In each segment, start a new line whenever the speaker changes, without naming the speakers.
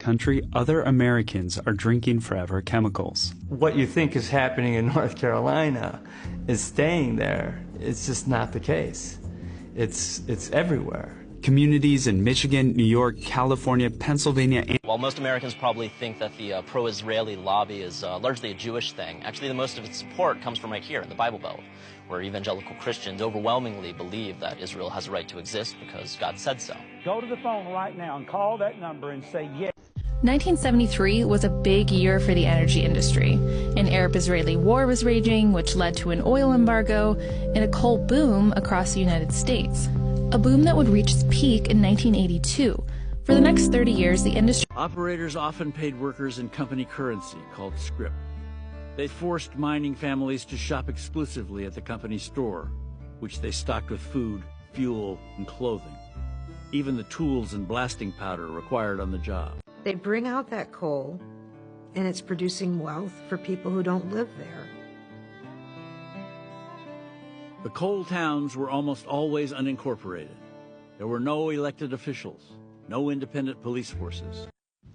country, other Americans are drinking forever chemicals.
What you think is happening in North Carolina is staying there. It's just not the case. It's everywhere.
Communities in Michigan, New York, California, Pennsylvania, and
while most Americans probably think that the pro-Israeli lobby is largely a Jewish thing, actually the most of its support comes from right here in the Bible Belt, where evangelical Christians overwhelmingly believe that Israel has a right to exist because God said so.
Go to the phone right now and call that number and say yes.
1973 was a big year for the energy industry. An Arab-Israeli war was raging, which led to an oil embargo and a coal boom across the United States. A boom that would reach its peak in 1982. For the next 30 years, the industry...
Operators often paid workers in company currency, called scrip. They forced mining families to shop exclusively at the company store, which they stocked with food, fuel, and clothing. Even the tools and blasting powder required on the job.
They bring out that coal, and it's producing wealth for people who don't live there.
The coal towns were almost always unincorporated. There were no elected officials, no independent police forces.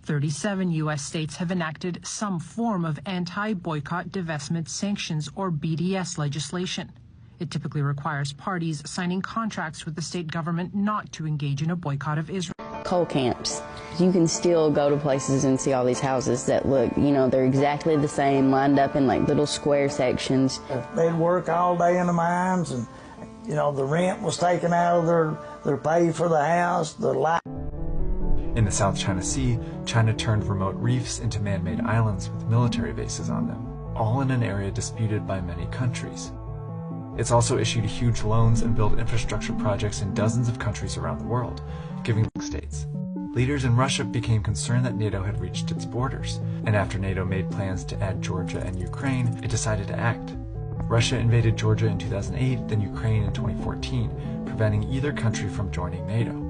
37 U.S. states have enacted some form of anti-boycott, divestment, sanctions, or BDS legislation. It typically requires parties signing contracts with the state government not to engage in a boycott of Israel.
Coal camps. You can still go to places and see all these houses that look, they're exactly the same, lined up in like little square sections.
They'd work all day in the mines, and, the rent was taken out of their pay for the house, the light.
In the South China Sea, China turned remote reefs into man-made islands with military bases on them, all in an area disputed by many countries. It's also issued huge loans and built infrastructure projects in dozens of countries around the world, giving states. Leaders in Russia became concerned that NATO had reached its borders, and after NATO made plans to add Georgia and Ukraine, it decided to act. Russia invaded Georgia in 2008, then Ukraine in 2014, preventing either country from joining NATO.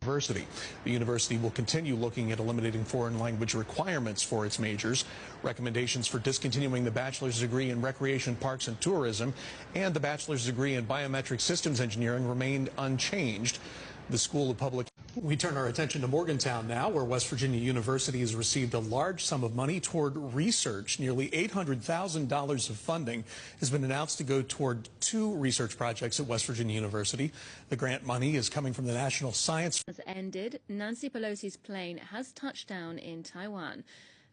The university will continue looking at eliminating foreign language requirements for its majors. Recommendations for discontinuing the bachelor's degree in recreation, parks, and tourism and the bachelor's degree in biometric systems engineering remained unchanged. The School of Public...
We turn our attention to Morgantown now, where West Virginia University has received a large sum of money toward research. Nearly $800,000 of funding has been announced to go toward 2 research projects at West Virginia University. The grant money is coming from the National Science...
Has ended. Nancy Pelosi's plane has touched down in Taiwan.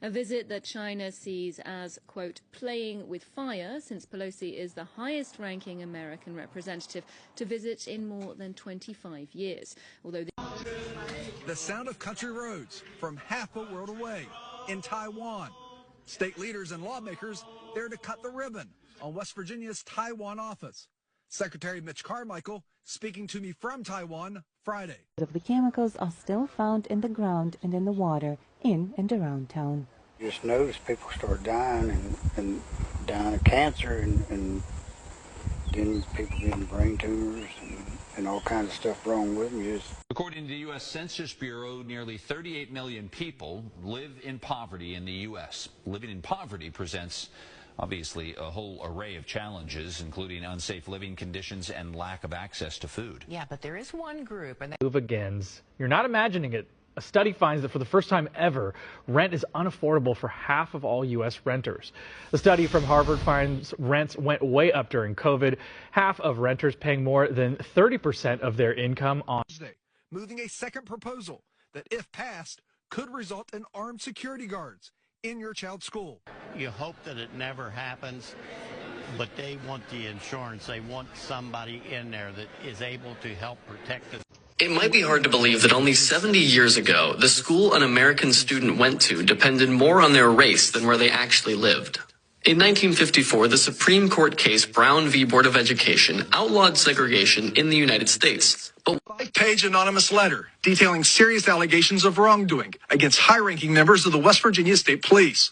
A visit that China sees as, quote, playing with fire, since Pelosi is the highest-ranking American representative to visit in more than 25 years. Although
the sound of country roads from half a world away in Taiwan. State leaders and lawmakers there to cut the ribbon on West Virginia's Taiwan office. Secretary Mitch Carmichael speaking to me from Taiwan Friday.
The chemicals are still found in the ground and in the water in and around town.
Just notice people start dying and dying of cancer and then people getting brain tumors and all kinds of stuff wrong with them.
According to the U.S. Census Bureau, nearly 38 million people live in poverty in the U.S. Living in poverty presents obviously a whole array of challenges, including unsafe living conditions and lack of access to food.
Yeah, but there is one group. And
move agains. You're not imagining it. A study finds that for the first time ever, rent is unaffordable for half of all U.S. renters. The study from Harvard finds rents went way up during COVID, half of renters paying more than 30% of their income on.
Moving a second proposal that, if passed, could result in armed security guards in your child's school.
You hope that it never happens, but they want the insurance. They want somebody in there that is able to help protect us.
It might be hard to believe that only 70 years ago, the school an American student went to depended more on their race than where they actually lived. In 1954, the Supreme Court case Brown v. Board of Education outlawed segregation in the United States.
A 5-page anonymous letter detailing serious allegations of wrongdoing against high-ranking members of the West Virginia State Police.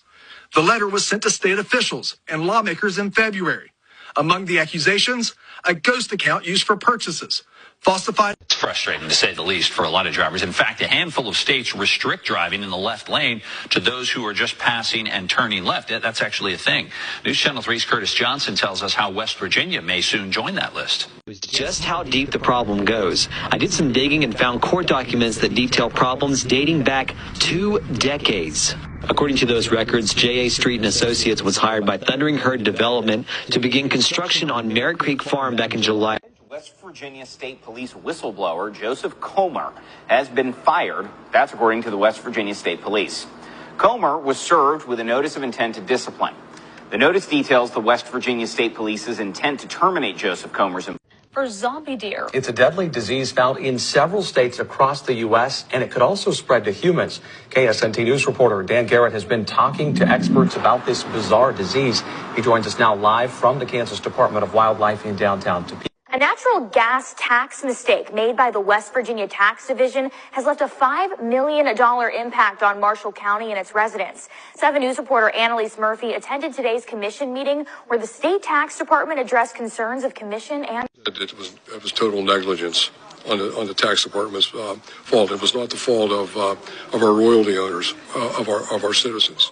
The letter was sent to state officials and lawmakers in February. Among the accusations, a ghost account used for purchases, falsified.
It's frustrating, to say the least, for a lot of drivers. In fact, a handful of states restrict driving in the left lane to those who are just passing and turning left. That's actually a thing. News Channel 3's Curtis Johnson tells us how West Virginia may soon join that list.
Just how deep the problem goes. I did some digging and found court documents that detail problems dating back 2 decades. According to those records, J.A. Street and Associates was hired by Thundering Herd Development to begin construction on Merritt Creek Farm back in July.
West Virginia State Police whistleblower Joseph Comer has been fired. That's according to the West Virginia State Police. Comer was served with a notice of intent to discipline. The notice details the West Virginia State Police's intent to terminate Joseph Comer's employment.
For zombie deer.
It's a deadly disease found in several states across the U.S., and it could also spread to humans. KSNT News reporter Dan Garrett has been talking to experts about this bizarre disease. He joins us now live from the Kansas Department of Wildlife in downtown Topeka.
A natural gas tax mistake made by the West Virginia Tax Division has left a $5 million impact on Marshall County and its residents. 7 News reporter Annalise Murphy attended today's commission meeting where the state tax department addressed concerns of commission and...
It was total negligence on the tax department's fault. It was not the fault of our royalty owners, of our citizens.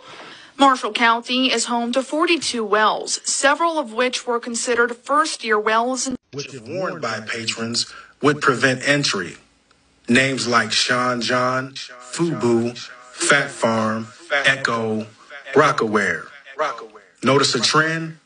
Marshall County is home to 42 wells, several of which were considered first-year wells.
Which, if worn by patrons, would prevent entry. Names like Sean John, Fubu, Fat Farm, Echo, Rockaware. Notice a trend?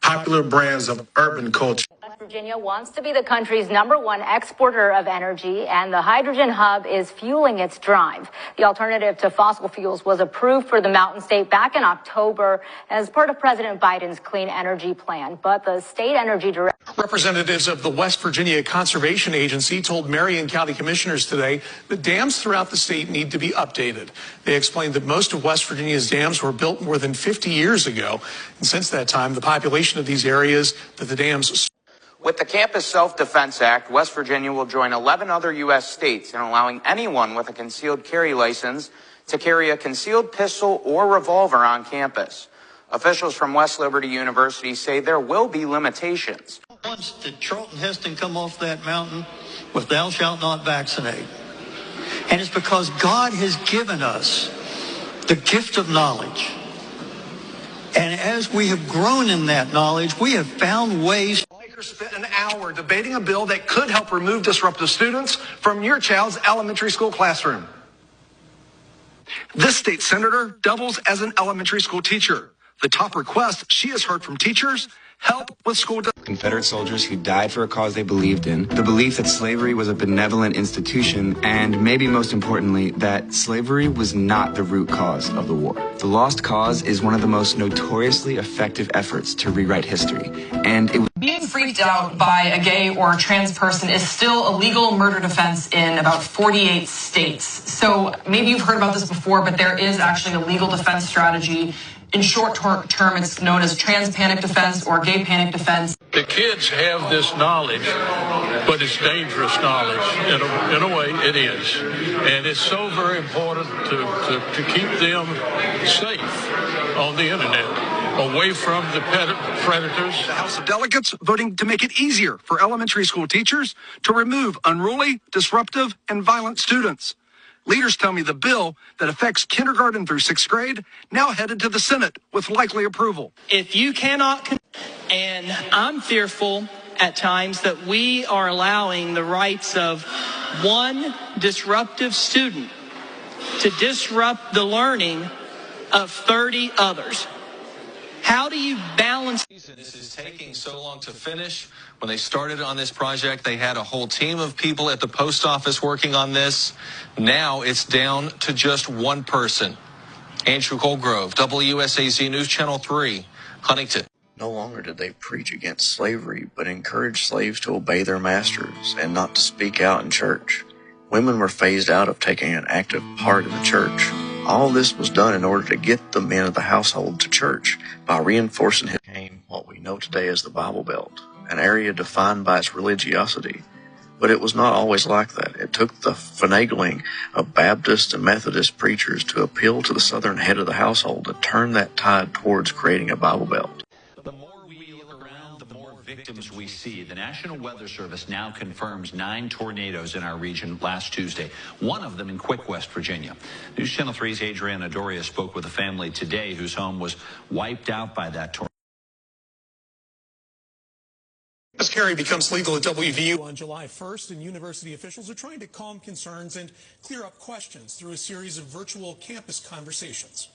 Popular brands of urban culture.
West Virginia wants to be the country's #1 exporter of energy, and the hydrogen hub is fueling its drive. The alternative to fossil fuels was approved for the Mountain State back in October as part of President Biden's clean energy plan, but the state energy director...
Representatives of the West Virginia Conservation Agency told Marion County commissioners today that dams throughout the state need to be updated. They explained that most of West Virginia's dams were built more than 50 years ago, and since that time, the population of these areas that the dams...
With the Campus Self-Defense Act, West Virginia will join 11 other U.S. states in allowing anyone with a concealed carry license to carry a concealed pistol or revolver on campus. Officials from West Liberty University say there will be limitations.
Once did Charlton Heston come off that mountain with thou shalt not vaccinate. And it's because God has given us the gift of knowledge. And as we have grown in that knowledge, we have found ways...
Spent an hour debating a bill that could help remove disruptive students from your child's elementary school classroom. This state senator doubles as an elementary school teacher. The top request she has heard from teachers: help with school.
Confederate soldiers who died for a cause they believed in, the belief that slavery was a benevolent institution, and maybe most importantly, that slavery was not the root cause of the war. The Lost Cause is one of the most notoriously effective efforts to rewrite history, and it was...
Being freaked out by a gay or trans person is still a legal murder defense in about 48 states. So maybe you've heard about this before, but there is actually a legal defense strategy. In short term, it's known as trans panic defense or gay panic defense.
The kids have this knowledge, but it's dangerous knowledge. In a way, it is. And it's so very important to keep them safe on the internet, away from the predators.
The House of Delegates voting to make it easier for elementary school teachers to remove unruly, disruptive, and violent students. Leaders tell me the bill that affects kindergarten through 6th grade now headed to the Senate with likely approval.
If you cannot, and I'm fearful at times that we are allowing the rights of one disruptive student to disrupt the learning of 30 others. How do you balance?
This is taking so long to finish. When they started on this project, they had a whole team of people at the post office working on this. Now it's down to just one person. Andrew Colgrove, WSAZ News Channel 3, Huntington.
No longer did they preach against slavery, but encouraged slaves to obey their masters and not to speak out in church. Women were phased out of taking an active part in the church. All this was done in order to get the men of the household to church by reinforcing his came what we know today as the Bible Belt, an area defined by its religiosity. But it was not always like that. It took the finagling of Baptist and Methodist preachers to appeal to the southern head of the household to turn that tide towards creating a Bible Belt.
victims we see. The National Weather Service now confirms 9 tornadoes in our region last Tuesday, one of them in Quick, West Virginia. News Channel 3's Adriana Doria spoke with a family today whose home was wiped out by that tornado.
Campus carry becomes legal at WVU on July 1st, and university officials are trying to calm concerns and clear up questions through a series of virtual campus conversations.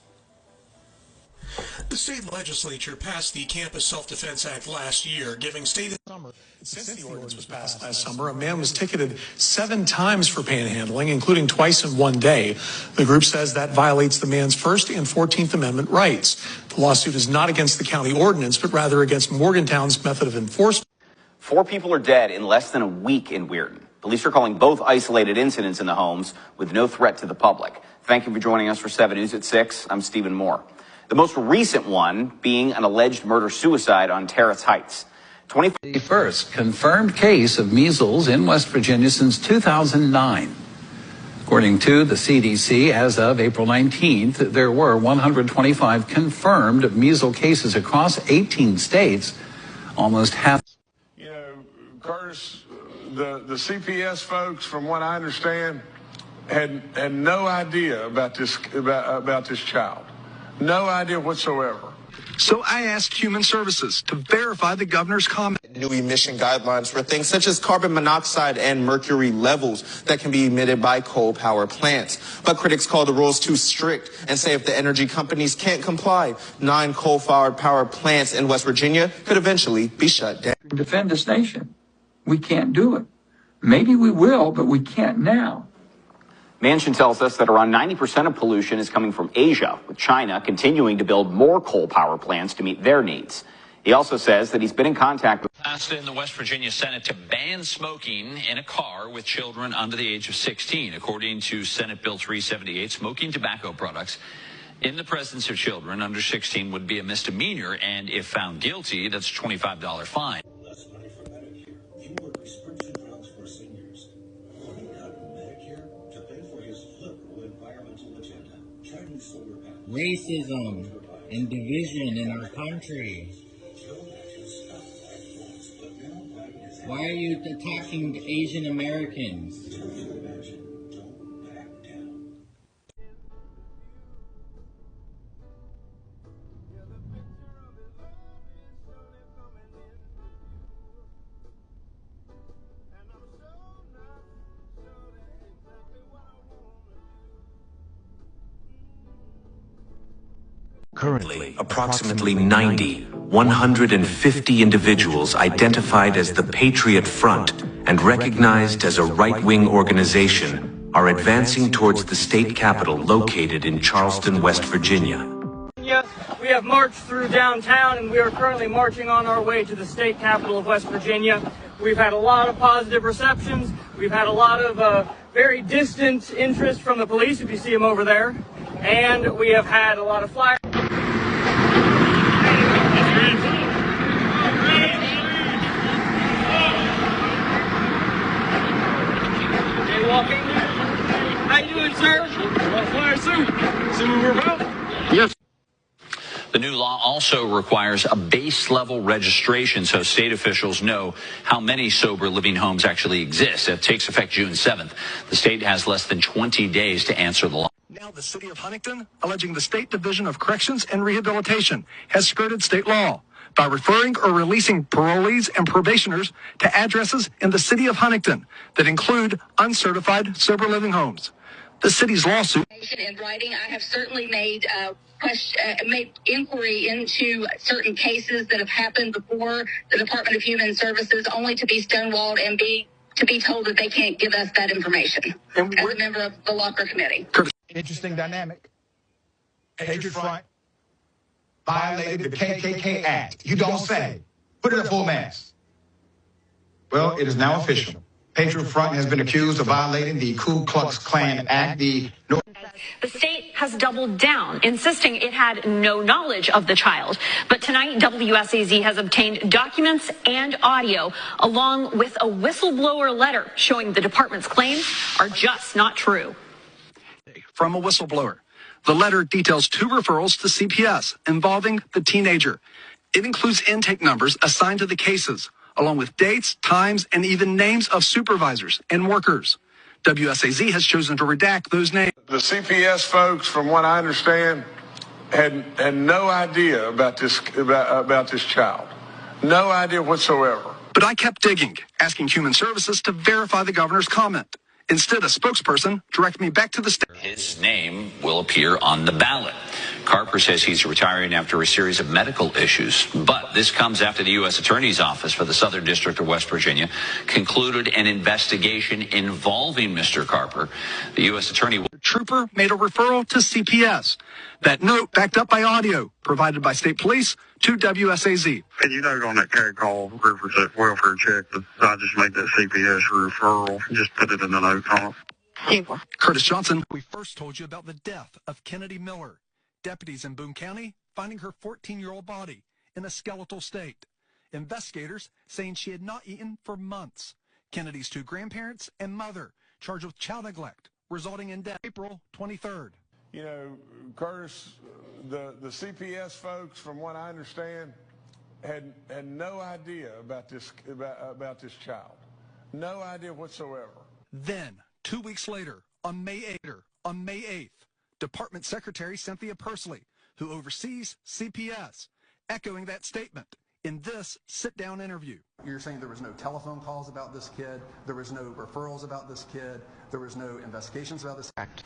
The state legislature passed the Campus Self-Defense Act last year, giving state summer. Since the ordinance was passed last summer, a man was ticketed 7 times for panhandling, including twice in one day. The group says that violates the man's First and 14th Amendment rights. The lawsuit is not against the county ordinance, but rather against Morgantown's method of enforcement.
4 people are dead in less than a week in Weirton. Police are calling both isolated incidents in the homes with no threat to the public. Thank you for joining us for 7 News at 6. I'm Stephen Moore. The most recent one being an alleged murder-suicide on Terrace Heights.
The first confirmed case of measles in West Virginia since 2009. According to the CDC, as of April 19th, there were 125 confirmed measles cases across 18 states, almost half.
You know, Curtis, the CPS folks, from what I understand, had no idea about this child. No idea whatsoever.
So I asked Human Services to verify the governor's comment.
New emission guidelines for things such as carbon monoxide and mercury levels that can be emitted by coal power plants. But critics call the rules too strict and say if the energy companies can't comply, 9 coal-fired power plants in West Virginia could eventually be shut down.
Defend this nation. We can't do it. Maybe we will, but we can't now.
Manchin tells us that around 90% of pollution is coming from Asia, with China continuing to build more coal power plants to meet their needs. He also says that he's been in contact with...
Passed in the West Virginia Senate to ban smoking in a car with children under the age of 16. According to Senate Bill 378, smoking tobacco products in the presence of children under 16 would be a misdemeanor, and if found guilty, that's a $25 fine.
Racism and division in our country. Why are you attacking Asian Americans?
Currently, approximately 150 individuals identified as the Patriot Front and recognized as a right-wing organization are advancing towards the state capitol located in Charleston, West Virginia.
We have marched through downtown, and we are currently marching on our way to the state capitol of West Virginia. We've had a lot of positive receptions. We've had a lot of very distant interest from the police, if you see them over there. And we have had a lot of flyers. Walking. How you doing, sir? Flyer suit. See what we're about?
Yes. The new law also requires a base level registration so state officials know how many sober living homes actually exist. It takes effect June 7th. The state has less than 20 days to answer the law.
Now the city of Huntington, alleging the State Division of Corrections and Rehabilitation has skirted state law by referring or releasing parolees and probationers to addresses in the city of Huntington that include uncertified sober living homes. The city's lawsuit.
In writing, I have certainly made inquiry into certain cases that have happened before the Department of Human Services, only to be stonewalled and to be told that they can't give us that information as a member of the Locker Committee.
Interesting dynamic. Patriot Front violated the KKK Act. You don't say. Put it up full mass. Well, it is now official. Patriot Front has been accused of violating the Ku Klux Klan Act. The
state has doubled down, insisting it had no knowledge of the child. But tonight, WSAZ has obtained documents and audio, along with a whistleblower letter showing the department's claims are just not true.
From a whistleblower. The letter details 2 referrals to CPS involving the teenager. It includes intake numbers assigned to the cases, along with dates, times, and even names of supervisors and workers. WSAZ has chosen to redact those names.
The CPS folks, from what I understand, had no idea about this child. No idea whatsoever.
But I kept digging, asking Human Services to verify the governor's comment. Instead, a spokesperson directed me back to the state.
His name will appear on the ballot. Carper says he's retiring after a series of medical issues, but this comes after the U.S. Attorney's Office for the Southern District of West Virginia concluded an investigation involving Mr. Carper. The U.S. Attorney...
Trooper made a referral to CPS. That note, backed up by audio, provided by state police to WSAZ.
And you know, on that carry call, for that welfare check, I just made that CPS referral, just put it in the note column.
Curtis Johnson. We first told you about the death of Kennedy Miller. Deputies in Boone County finding her 14-year-old body in a skeletal state. Investigators saying she had not eaten for months. Kennedy's two grandparents and mother charged with child neglect, resulting in death April 23rd.
You know, Curtis, the CPS folks, from what I understand, had no idea about this child. No idea whatsoever.
Then, 2 weeks later, on May 8th, Department Secretary Cynthia Pursley, who oversees CPS, echoing that statement in this sit-down interview.
You're saying there was no telephone calls about this kid, there was no referrals about this kid, there was no investigations about this act.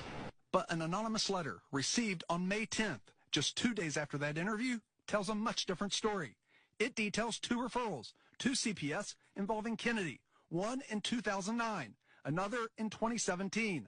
But an anonymous letter received on May 10th, just 2 days after that interview, tells a much different story. It details two referrals to CPS involving Kennedy, one in 2009, another in 2017.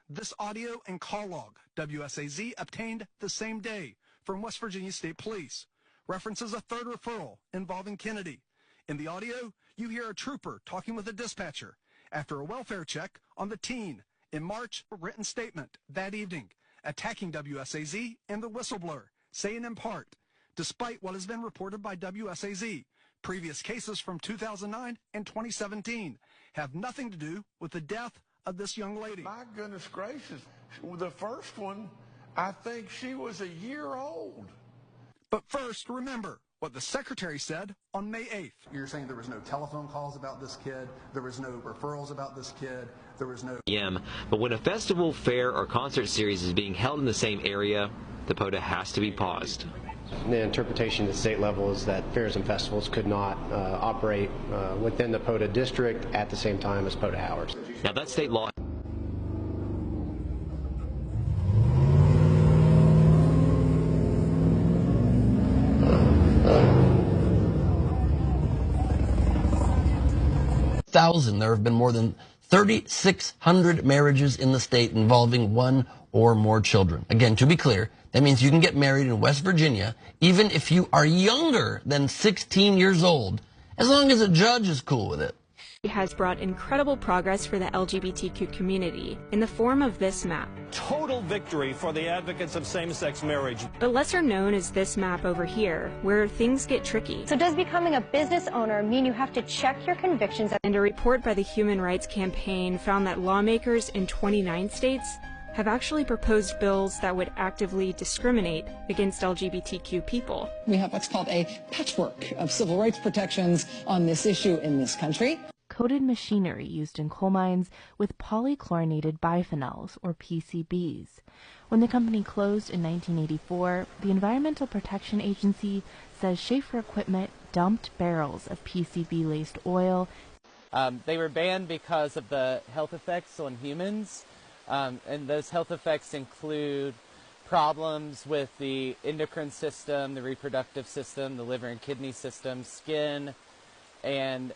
This audio and call log WSAZ obtained the same day from West Virginia State Police references a third referral involving Kennedy. In the audio, you hear a trooper talking with a dispatcher after a welfare check on the teen. In March, a written statement that evening attacking WSAZ and the whistleblower, saying in part, despite what has been reported by WSAZ, previous cases from 2009 and 2017 have nothing to do with the death of this young lady.
My goodness gracious. The first one, I think she was a year old.
But first, remember what the secretary said on May 8th.
You're saying there was no telephone calls about this kid, there was no referrals about this kid, there was no...
But when a festival, fair, or concert series is being held in the same area, the POTA has to be paused.
The interpretation at the state level is that fairs and festivals could not operate within the POTA district at the same time as POTA hours.
Now that's state law. There have been more than 3,600 marriages in the state involving one or more children. Again, to be clear, that means you can get married in West Virginia even if you are younger than 16 years old, as long as a judge is cool with it.
Has brought incredible progress for the LGBTQ community in the form of this map.
Total victory for the advocates of same-sex marriage.
But lesser known is this map over here, where things get tricky.
So does becoming a business owner mean you have to check your convictions?
And a report by the Human Rights Campaign found that lawmakers in 29 states have actually proposed bills that would actively discriminate against LGBTQ people.
We have what's called a patchwork of civil rights protections on this issue in this country.
Coated machinery used in coal mines with polychlorinated biphenyls, or PCBs. When the company closed in 1984, the Environmental Protection Agency says Schaefer Equipment dumped barrels of PCB-laced oil.
They were banned because of the health effects on humans, and those health effects include problems with the endocrine system, the reproductive system, the liver and kidney system, skin, and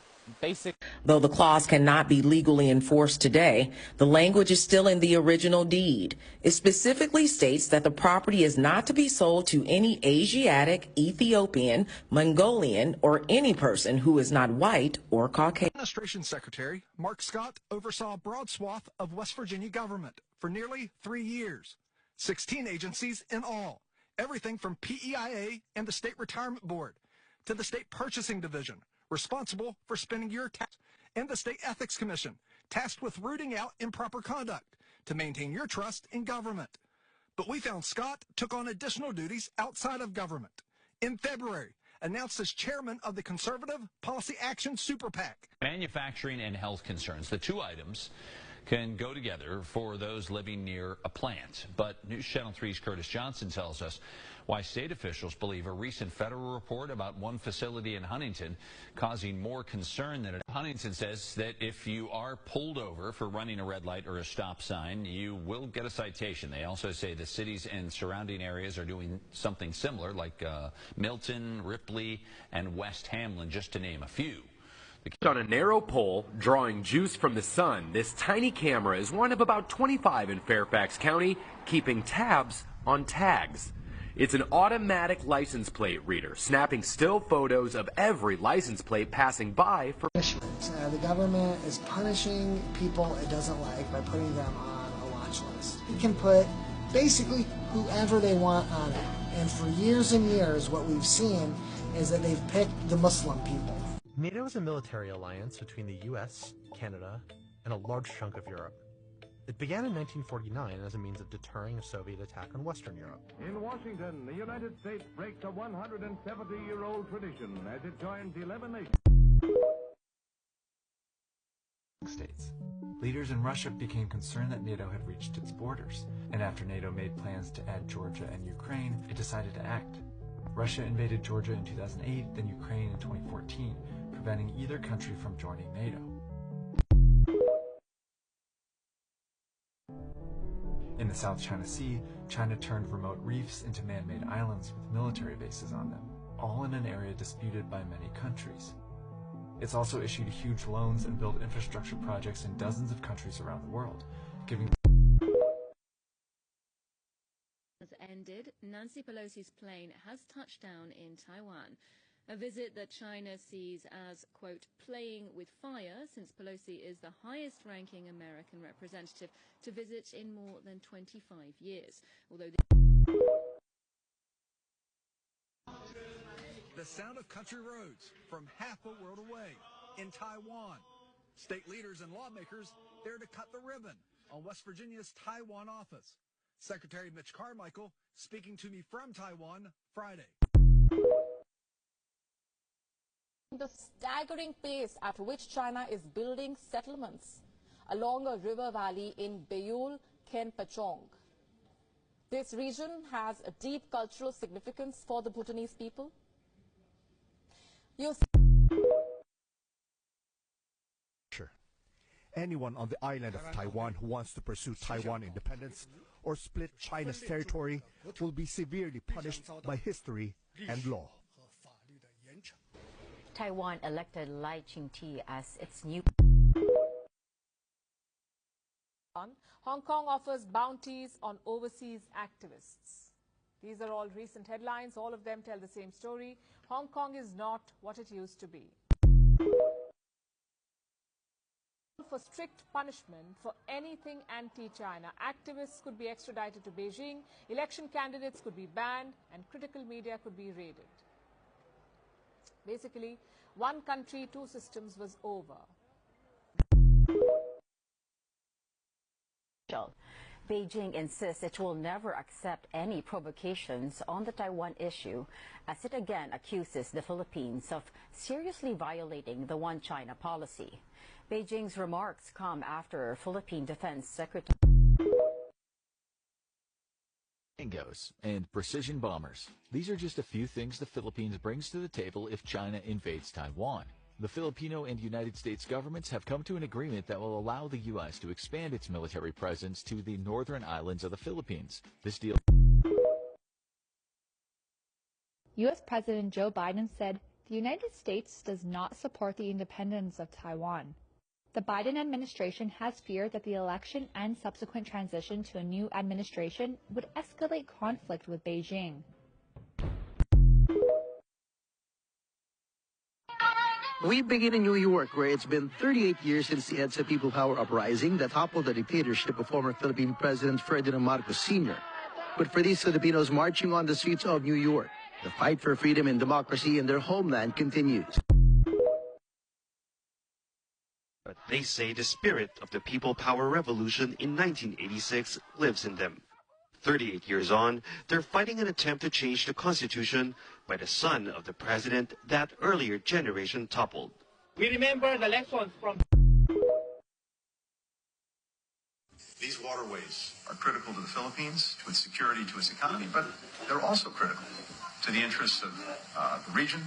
Though the clause cannot be legally enforced today, the language is still in the original deed. It specifically states that the property is not to be sold to any Asiatic, Ethiopian, Mongolian, or any person who is not white or Caucasian.
Administration Secretary Mark Scott oversaw a broad swath of West Virginia government for nearly 3 years. 16 agencies in all, everything from PEIA and the State Retirement Board to the State Purchasing Division, responsible for spending your tax, and the State Ethics Commission, tasked with rooting out improper conduct to maintain your trust in government. But we found Scott took on additional duties outside of government. In February, announced as chairman of the Conservative Policy Action Super PAC.
Manufacturing and health concerns, the two items can go together for those living near a plant. But News Channel 3's Curtis Johnson tells us why state officials believe a recent federal report about one facility in Huntington causing more concern than it. Huntington says that if you are pulled over for running a red light or a stop sign, you will get a citation. They also say the cities and surrounding areas are doing something similar, like Milton, Ripley, and West Hamlin, just to name a few.
On a narrow pole, drawing juice from the sun, this tiny camera is one of about 25 in Fairfax County, keeping tabs on tags. It's an automatic license plate reader, snapping still photos of every license plate passing by for
punishment. The government is punishing people it doesn't like by putting them on a watch list. It can put basically whoever they want on it. And for years and years, what we've seen is that they've picked the Muslim people.
NATO is a military alliance between the US, Canada, and a large chunk of Europe. It began in 1949 as a means of deterring a Soviet attack on Western Europe.
In Washington, the United States breaks a 170-year-old tradition as it joins 11 nations.
States. Leaders in Russia became concerned that NATO had reached its borders, and after NATO made plans to add Georgia and Ukraine, it decided to act. Russia invaded Georgia in 2008, then Ukraine in 2014, preventing either country from joining NATO. In the South China Sea, China turned remote reefs into man-made islands with military bases on them, all in an area disputed by many countries. It's also issued huge loans and built infrastructure projects in dozens of countries around the world, giving
ended, Nancy Pelosi's plane has touched down in Taiwan, a visit that China sees as, quote, playing with fire, since Pelosi is the highest-ranking American representative to visit in more than 25 years. Although
The sound of country roads from half a world away in Taiwan. State leaders and lawmakers there to cut the ribbon on West Virginia's Taiwan office. Secretary Mitch Carmichael speaking to me from Taiwan Friday.
The staggering pace at which China is building settlements along a river valley in Beol Khen Pachong. This region has a deep cultural significance for the Bhutanese people.
Anyone on the island of Taiwan who wants to pursue Taiwan independence or split China's territory will be severely punished by history and law.
Taiwan elected Lai Ching-te as its new.
Hong Kong offers bounties on overseas activists. These are all recent headlines. All of them tell the same story. Hong Kong is not what it used to be. For strict punishment for anything anti-China, activists could be extradited to Beijing, election candidates could be banned, and critical media could be raided. Basically, one country, two systems was over.
Beijing insists it will never accept any provocations on the Taiwan issue, as it again accuses the Philippines of seriously violating the One China policy. Beijing's remarks come after Philippine Defense Secretary
Goes and precision bombers. These are just a few things the Philippines brings to the table if China invades Taiwan. The Filipino and United States governments have come to an agreement that will allow the U.S. to expand its military presence to the northern islands of the Philippines. This deal.
U.S. President Joe Biden said the United States does not support the independence of Taiwan. The Biden administration has feared that the election and subsequent transition to a new administration would escalate conflict with Beijing.
We begin in New York, where it's been 38 years since the EDSA People Power Uprising that toppled the dictatorship of former Philippine President Ferdinand Marcos Sr. But for these Filipinos marching on the streets of New York, the fight for freedom and democracy in their homeland continues.
But they say the spirit of the People Power Revolution in 1986 lives in them.
38 years on, they're fighting an attempt to change the constitution by the son of the president that earlier generation toppled.
We remember the lessons from...
These waterways are critical to the Philippines, to its security, to its economy, but they're also critical to the interests of the region,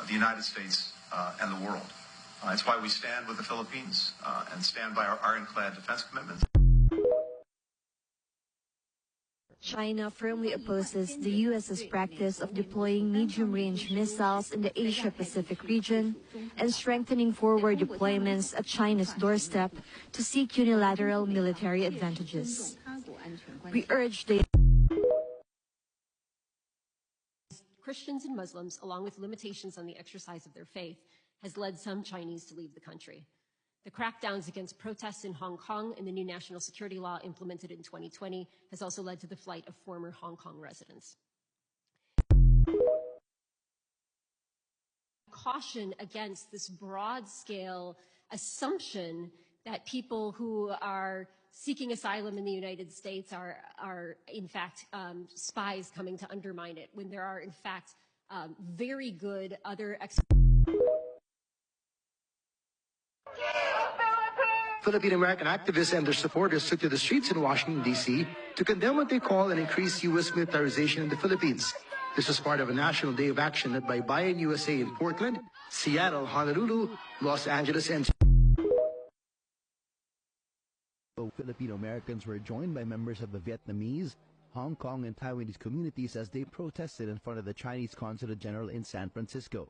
the United States, and the world. It's why we stand with the Philippines and stand by our ironclad defense commitments.
China firmly opposes the U.S.'s practice of deploying medium-range missiles in the Asia-Pacific region and strengthening forward deployments at China's doorstep to seek unilateral military advantages. We urge the
Christians and Muslims, along with limitations on the exercise of their faith, has led some Chinese to leave the country. The crackdowns against protests in Hong Kong and the new national security law implemented in 2020 has also led to the flight of former Hong Kong residents. Caution against this broad-scale assumption that people who are seeking asylum in the United States are in fact, spies coming to undermine it, when there are, in fact, very good other
Philippine-American activists and their supporters took to the streets in Washington, D.C. to condemn what they call an increased U.S. militarization in the Philippines. This was part of a national day of action led by Bayan USA in Portland, Seattle, Honolulu, Los Angeles, and
Filipino Americans were joined by members of the Vietnamese, Hong Kong, and Taiwanese communities as they protested in front of the Chinese Consulate General in San Francisco.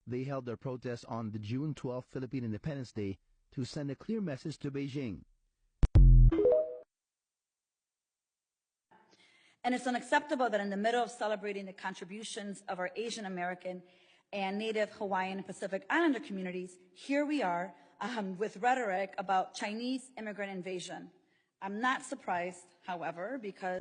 They held their protest on the June 12th Philippine Independence Day to send a clear message to Beijing.
And it's unacceptable that in the middle of celebrating the contributions of our Asian American and Native Hawaiian and Pacific Islander communities, here we are with rhetoric about Chinese immigrant invasion. I'm not surprised, however, because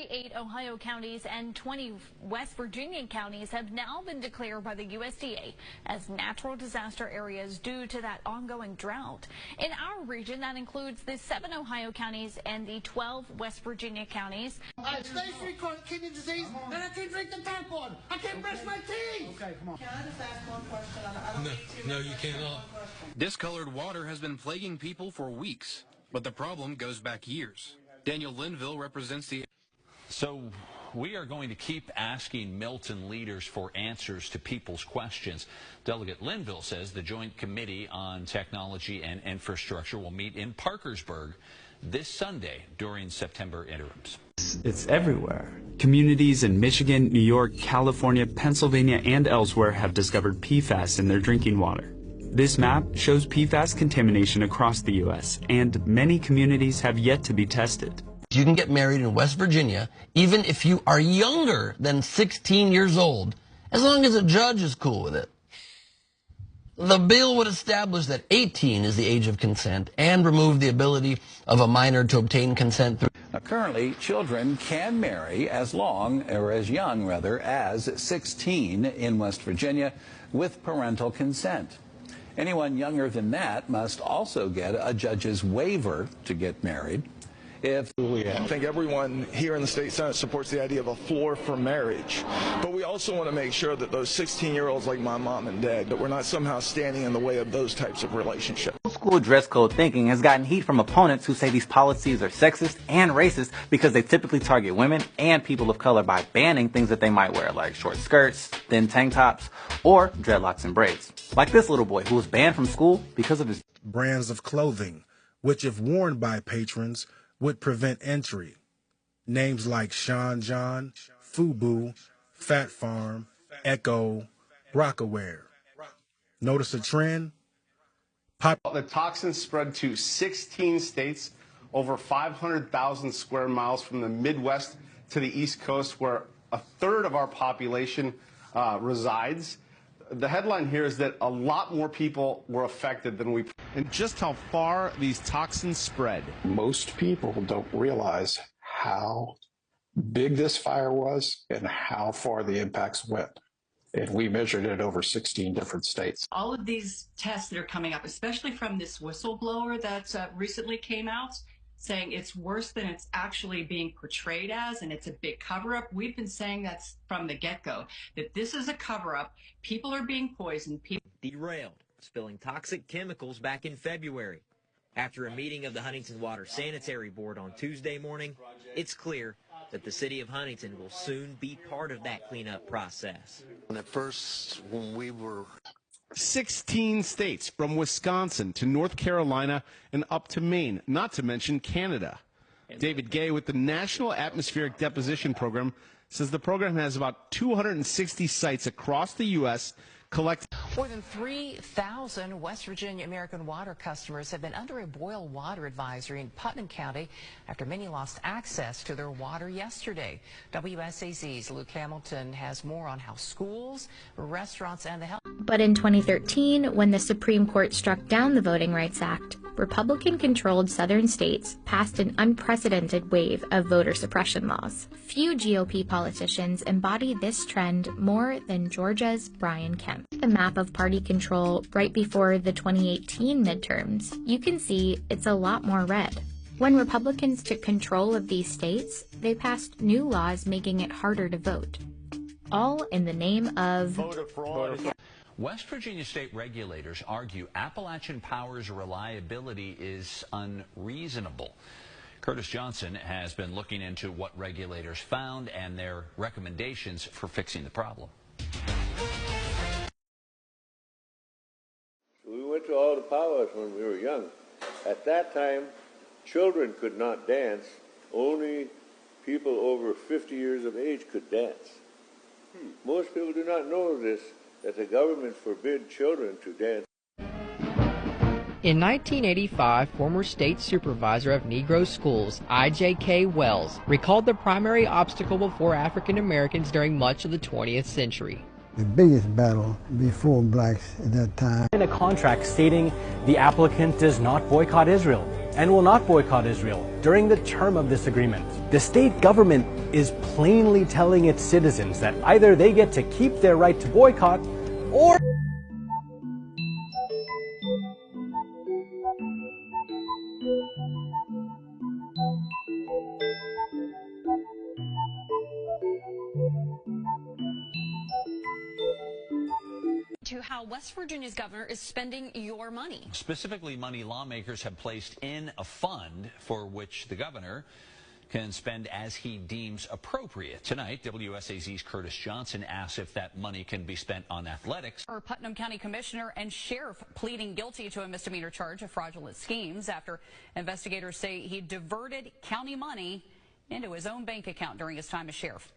8 Ohio counties and 20 West Virginia counties have now been declared by the USDA as natural disaster areas due to that ongoing drought. In our region, that includes the 7 Ohio counties and the 12 West Virginia counties.
I have stage 3 kidney disease, and I can't drink the tap water. I can't brush my teeth. Okay, come on.
Can I just ask one question? No, you cannot.
Discolored water has been plaguing people for weeks, but the problem goes back years. Daniel Linville represents the...
So we are going to keep asking Milton leaders for answers to people's questions. Delegate Linville says the Joint Committee on Technology and Infrastructure will meet in Parkersburg this Sunday during September interims.
It's everywhere. Communities in Michigan, New York, California, Pennsylvania, and elsewhere have discovered PFAS in their drinking water. This map shows PFAS contamination across the U.S., and many communities have yet to be tested.
You can get married in West Virginia even if you are younger than 16 years old, as long as a judge is cool with it. The bill would establish that 18 is the age of consent and remove the ability of a minor to obtain consent through.
Now, currently, children can marry as young as 16 in West Virginia with parental consent. Anyone younger than that must also get a judge's waiver to get married.
I think everyone here in the state Senate supports the idea of a floor for marriage, but we also want to make sure that those 16-year-olds like my mom and dad, that we're not somehow standing in the way of those types of relationships.
School dress code thinking has gotten heat from opponents who say these policies are sexist and racist because they typically target women and people of color by banning things that they might wear, like short skirts, thin tank tops, or dreadlocks and braids. Like this little boy who was banned from school because of his
brands of clothing, which if worn by patrons would prevent entry. Names like Sean John, Fubu, Fat Farm, Echo, Rockaware. Notice a trend?
The toxins spread to 16 states, over 500,000 square miles from the Midwest to the East Coast, where a third of our population resides. The headline here is that a lot more people were affected than we.
And just how far these toxins spread.
Most people don't realize how big this fire was and how far the impacts went. And we measured it over 16 different states.
All of these tests that are coming up, especially from this whistleblower that recently came out,
saying it's worse than it's actually being portrayed as, and it's a big cover-up. We've been saying that from the get-go, that this is a cover-up. People are being poisoned.
Derailed, spilling toxic chemicals back in February. After a meeting of the Huntington Water Sanitary Board on Tuesday morning, it's clear that the city of Huntington will soon be part of that cleanup process.
And at first, when we were
16 states, from Wisconsin to North Carolina and up to Maine, not to mention Canada. David Gay with the National Atmospheric Deposition Program says the program has about 260 sites across the U.S. collect.
More than 3,000 West Virginia American Water customers have been under a boil water advisory in Putnam County after many lost access to their water yesterday. WSAZ's Luke Hamilton has more on how schools, restaurants, and the health.
But in 2013, when the Supreme Court struck down the Voting Rights Act, Republican-controlled southern states passed an unprecedented wave of voter suppression laws. Few GOP politicians embody this trend more than Georgia's Brian Kemp. The map of party control right before the 2018 midterms, you can see it's a lot more red. When Republicans took control of these states, they passed new laws making it harder to vote, all in the name of voter fraud.
West Virginia state regulators argue Appalachian Power's reliability is unreasonable. Curtis Johnson has been looking into what regulators found and their recommendations for fixing the problem.
We went to all the powers when we were young. At that time, children could not dance. Only people over 50 years of age could dance. Most people do not know this, that the government forbid children to dance.
In 1985, former state supervisor of Negro schools, I.J.K. Wells, recalled the primary obstacle before African Americans during much of the 20th century.
The biggest battle before blacks at that time.
In a contract stating the applicant does not boycott Israel and will not boycott Israel during the term of this agreement. The state government is plainly telling its citizens that either they get to keep their right to boycott or
to how West Virginia's governor is spending your money.
Specifically, money lawmakers have placed in a fund for which the governor can spend as he deems appropriate. Tonight, WSAZ's Curtis Johnson asks if that money can be spent on athletics.
Our Putnam County Commissioner and Sheriff pleading guilty to a misdemeanor charge of fraudulent schemes after investigators say he diverted county money into his own bank account during his time as sheriff.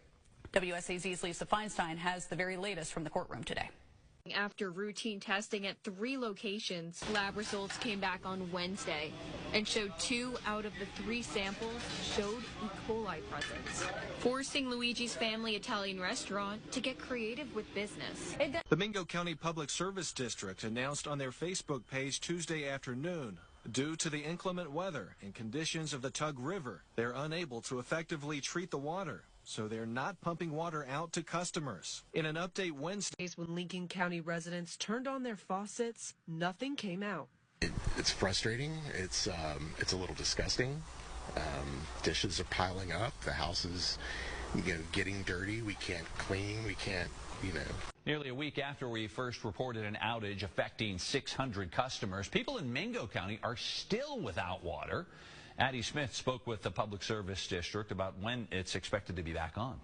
WSAZ's Lisa Feinstein has the very latest from the courtroom today.
After routine testing at 3 locations, lab results came back on Wednesday and showed 2 out of the 3 samples showed E. coli presence, forcing Luigi's Family Italian Restaurant to get creative with business.
The Mingo County Public Service District announced on their Facebook page Tuesday afternoon, due to the inclement weather and conditions of the Tug River, they're unable to effectively treat the water. So they're not pumping water out to customers. In an update Wednesday,
when Lincoln County residents turned on their faucets, nothing came out.
It's frustrating. It's a little disgusting. Dishes are piling up. The house is, getting dirty. We can't clean. We can't,
Nearly a week after we first reported an outage affecting 600 customers, people in Mingo County are still without water. Addie Smith spoke with the Public Service District about when it's expected to be back on.